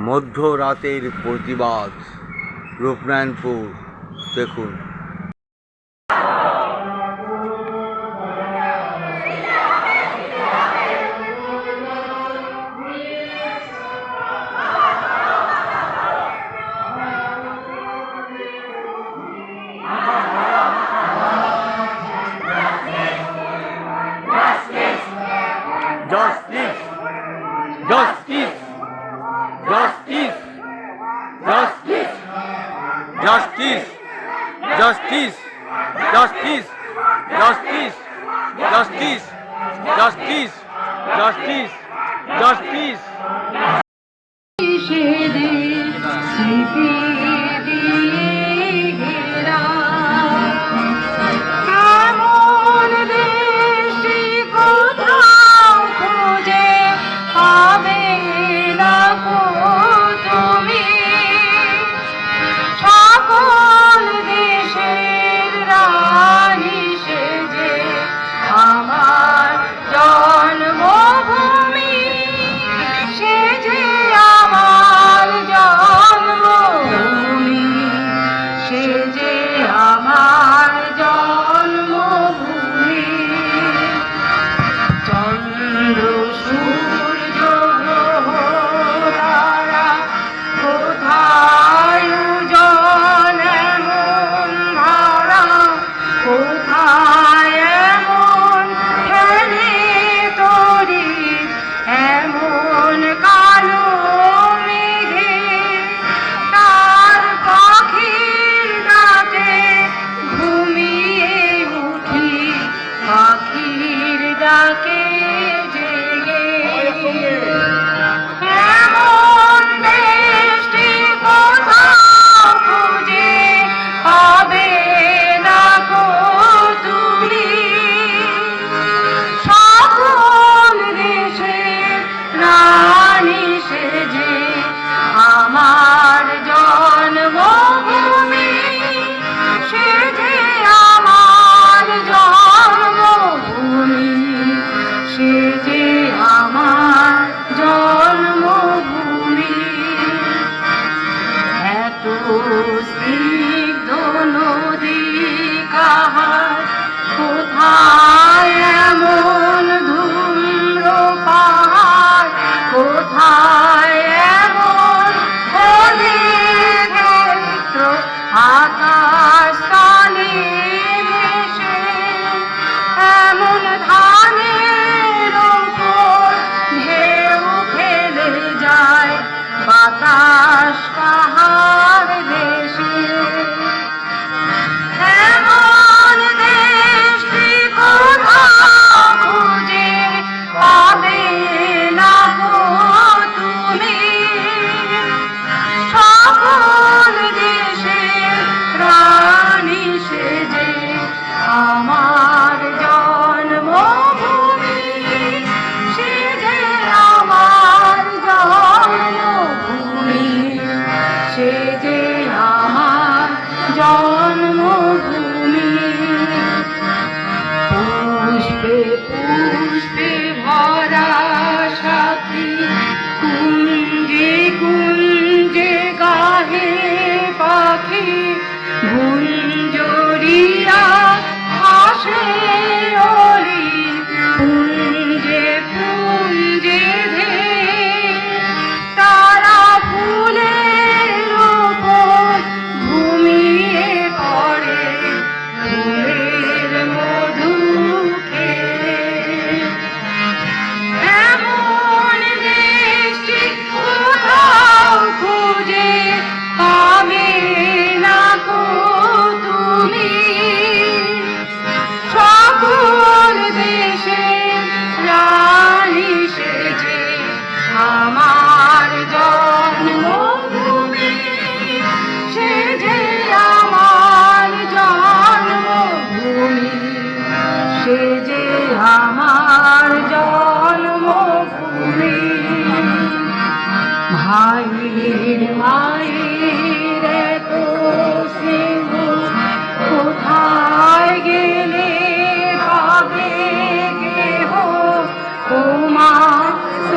মধ্যরাতের প্রতিবাদ রূপনারায়ণপুর দেখুন। Justice! Justice! Justice! Justice! Justice! Justice! Justice! Justice! Justice! Justice! Justice! Justice!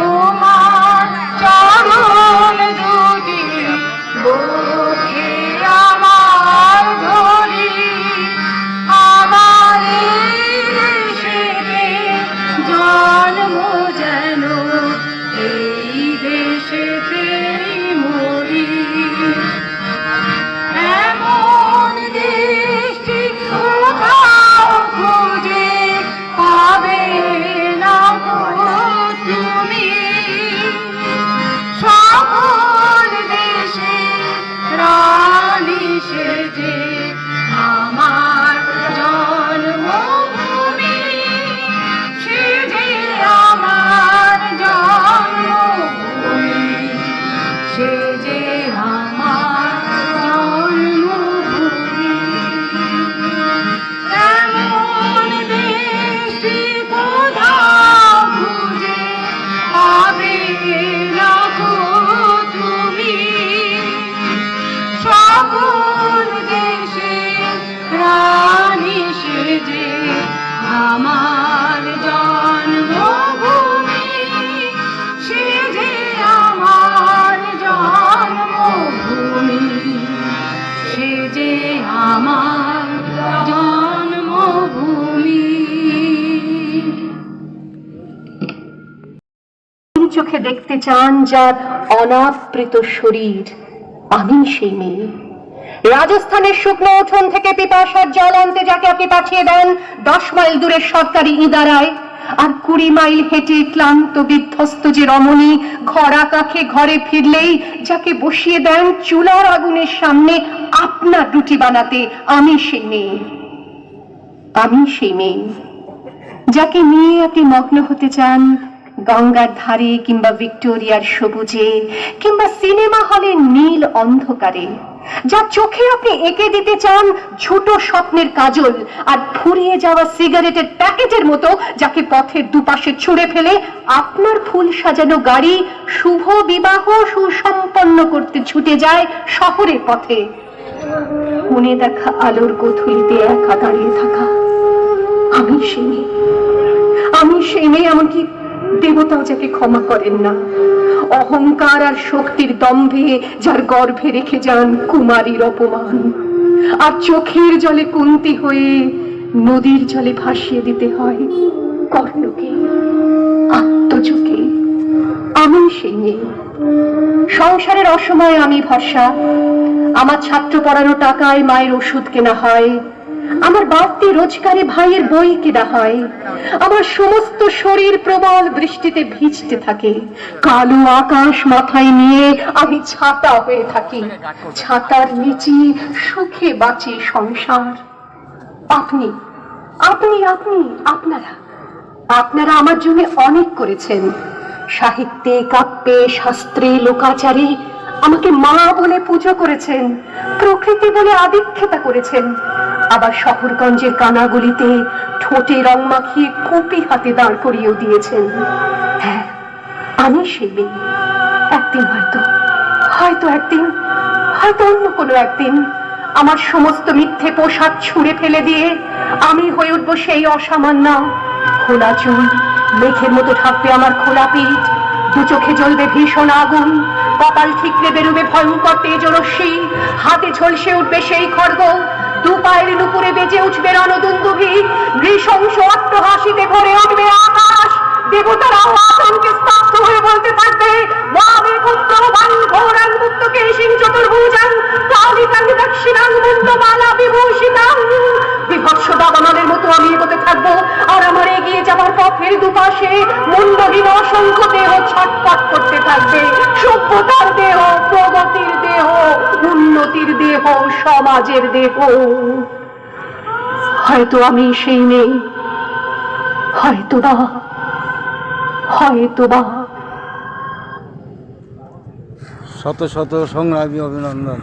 তোমার চরণ চান যার অনাবৃত শরীর, আমি সেই মেয়ে। রাজস্থানের শুকনো উঠোন থেকে পিপাসার জল আনতে যাকে আপনি পাঠিয়ে দেন 10 মাইল দূরের সরকারি ইদারায়, আর 20 মাইল হেঁটে ক্লান্ত বিধ্বস্ত যে রমণী ঘরা কাখে ঘরে ফিরলেই যাকে বসিয়ে দেন চুলার আগুনের সামনে আপনার রুটি বানাতে, আমি সেই মেয়ে। আমি সেই মেয়ে যাকে নিয়ে আপনি মগ্ন হতে চান গঙ্গার ধারে কিংবা ভিক্টোরিয়ার সবুজে কিংবা সিনেমা হলের নীল অন্ধকারে, যার চোখে আপনি এঁকে দিতে চান ছোট স্বপ্নের কাজল, আর ফুরিয়ে যাওয়া সিগারেটের প্যাকেটের মতো যাকে পথের দুপাশে ছুঁড়ে ফেলে আপনার ফুল সাজানো গাড়ি শুভ বিবাহ সুসম্পন্ন করতে ছুটে যায় শহরের পথে। মনে দেখা আলোর গোথুলিতে একা দাঁড়িয়ে থাকা, আমি সেই মেয়ে। আমি সেই মেয়ে, এমনকি দেবতাও যাকে ক্ষমা করেন না। অহংকার আর শক্তির দম্ভে যার গর্ভে রেখে যান কুমারীর অপমান, আর চোখের জলে কুন্তি হয়ে নদীর জলে ভাসিয়ে দিতে হয় কর্ণকে, আত্মজকে। আমি সেই মেয়ে। সংসারের অসময়ে আমি ভরসা। আমার ছাত্র পড়ানো টাকায় মায়ের ওষুধ কেনা হয়, আমার বাড়তি রোজগারে ভাইয়ের বই কেনা হয়, আমার সমস্ত শরীর প্রবল বৃষ্টিতে ভিজতে থাকে, কালো আকাশ মাথায় নিয়ে আমি ছাতা হয়ে থাকি, ছাতার নিচে সুখে বাঁচে সংসার। আপনি আপনি আপনি আপনারা আপনারা আমার জন্য অনেক করেছেন। সাহিত্যে, কাব্যে, শাস্ত্রে, লোকাচারে আমাকে মা বলে পুজো করেছেন, প্রকৃতি বলে আদিক্ষেতা করেছেন। আবার শহরগঞ্জের কানাগলিতে ঠোঁটে রং মাখিয়ে কপি হাতে দাঁড় করিয়েও দিয়েছেন। হ্যাঁ, আমি সেই মেয়ে। একদিন হয়তো একদিন, হয়তো অন্য কোনো একদিন আমার সমস্ত মিথ্যে পোশাক ছুঁড়ে ফেলে দিয়ে আমি হয়ে উঠবো সেই অসামান্য। খোলা চুল, মেঘের মতো ঢাকবে আমার খোলা পিঠ, দু চোখে জ্বলবে ভীষণ আগুন, কপাল ঠিকরে বেরোবে ভয়ঙ্কর তেজরশ্মি, হাতে ঝলসে উঠবে সেই খড়গ, দু পায়ের নুপুরে বেজে উঠবে রণদুন্দুভি, নৃশংস অট্টহাসিতে ভরে উঠবে আকাশ। দেবতারাও আতঙ্কে স্তব্ধ হয়ে বলতে থাকবে, মহাবীর পুত্র বান ঘোরাং মুক্তকে সিং চতুর্ভুজাং কালিকাং দক্ষিণাং মুন্ডমালা বিভূষিতাং। বিভৎস দাবানলের মতো আমি এগোতে থাকবো, আর আমার এগিয়ে যাবার পথের দুপাশে মুন্ডহীন অসংখ্য দেহ ছটফট করতে থাকবে। সভ্যতার দেহ, প্রগতির দেহ, উন্নতির দেহ, সমাজের দেহ। হয়তো আমি সেই মেয়ে, হয়তোবা। শত শত সংগ্রামী অভিনন্দন।